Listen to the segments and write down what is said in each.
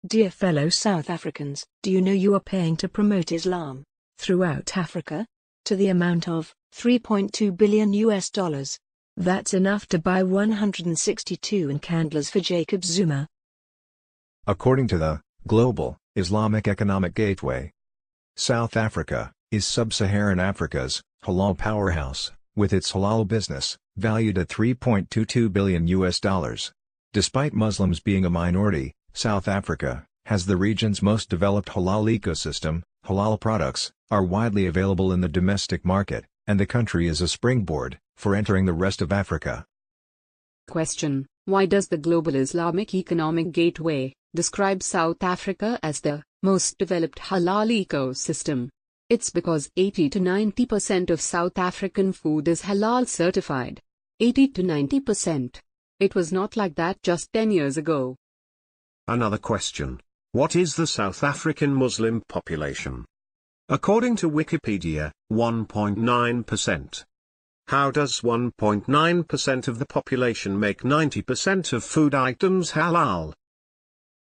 Dear fellow South Africans, do you know you are paying to promote Islam throughout Africa? To the amount of $3.2 billion US. That's enough to buy 162 Nkandlas for Jacob Zuma. According to the Global Islamic Economic Gateway, South Africa is sub-Saharan Africa's halal powerhouse, with its halal business valued at $3.22 billion US. Despite Muslims being a minority, South Africa has the region's most developed halal ecosystem. Halal products are widely available in the domestic market, and the country is a springboard for entering the rest of Africa. Question: Why does the Global Islamic Economic Gateway describe South Africa as the most developed halal ecosystem? It's because 80 to 90% of South African food is halal certified. 80 to 90%. It was not like that just 10 years ago. Another question. What is the South African Muslim population? According to Wikipedia, 1.9%. How does 1.9% of the population make 90% of food items halal?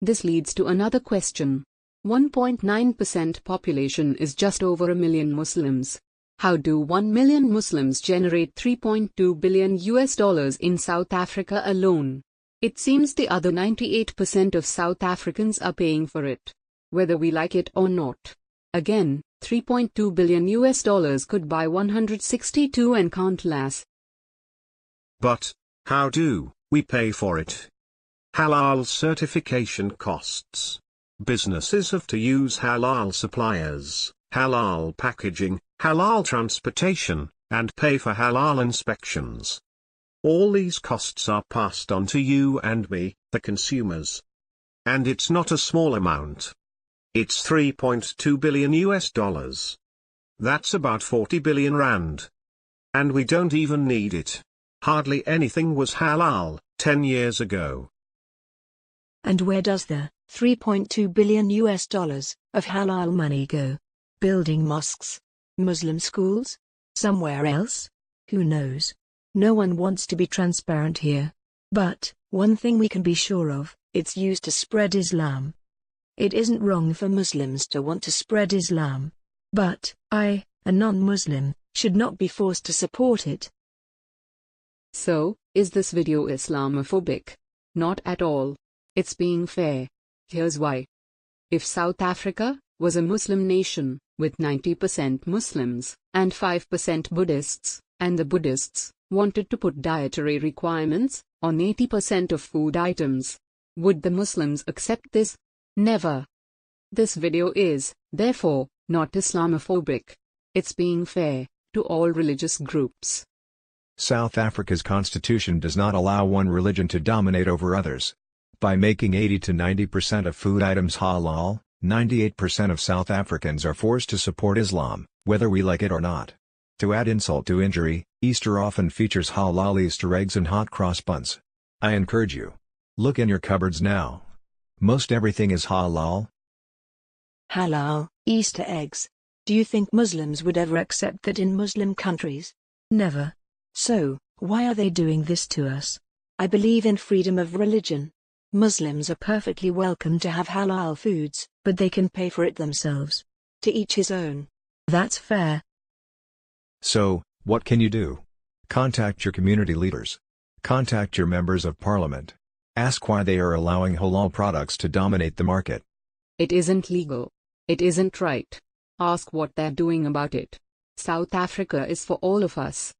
This leads to another question. 1.9% population is just over a million Muslims. How do 1 million Muslims generate $3.2 billion US in South Africa alone? It seems the other 98% of South Africans are paying for it, whether we like it or not. Again, $3.2 billion US could buy 162 Nkandlas. But how do we pay for it? Halal certification costs. Businesses have to use halal suppliers, halal packaging, halal transportation, and pay for halal inspections. All these costs are passed on to you and me, the consumers. And it's not a small amount. It's $3.2 billion US. That's about 40 billion rand. And we don't even need it. Hardly anything was halal 10 years ago. And where does the $3.2 billion US of halal money go? Building mosques? Muslim schools? Somewhere else? Who knows? No one wants to be transparent here. But one thing we can be sure of, it's used to spread Islam. It isn't wrong for Muslims to want to spread Islam. But I, a non-Muslim, should not be forced to support it. So, is this video Islamophobic? Not at all. It's being fair. Here's why. If South Africa was a Muslim nation, with 90% Muslims, and 5% Buddhists, and the Buddhists wanted to put dietary requirements on 80% of food items, would the Muslims accept this? Never. This video is, therefore, not Islamophobic. It's being fair to all religious groups. South Africa's constitution does not allow one religion to dominate over others. By making 80 to 90% of food items halal, 98% of South Africans are forced to support Islam, whether we like it or not. To add insult to injury, Easter often features halal Easter eggs and hot cross buns. I encourage you. Look in your cupboards now. Most everything is halal. Halal Easter eggs. Do you think Muslims would ever accept that in Muslim countries? Never. So, why are they doing this to us? I believe in freedom of religion. Muslims are perfectly welcome to have halal foods, but they can pay for it themselves. To each his own. That's fair. So, what can you do? Contact your community leaders. Contact your members of parliament. Ask why they are allowing halal products to dominate the market. It isn't legal. It isn't right. Ask what they're doing about it. South Africa is for all of us.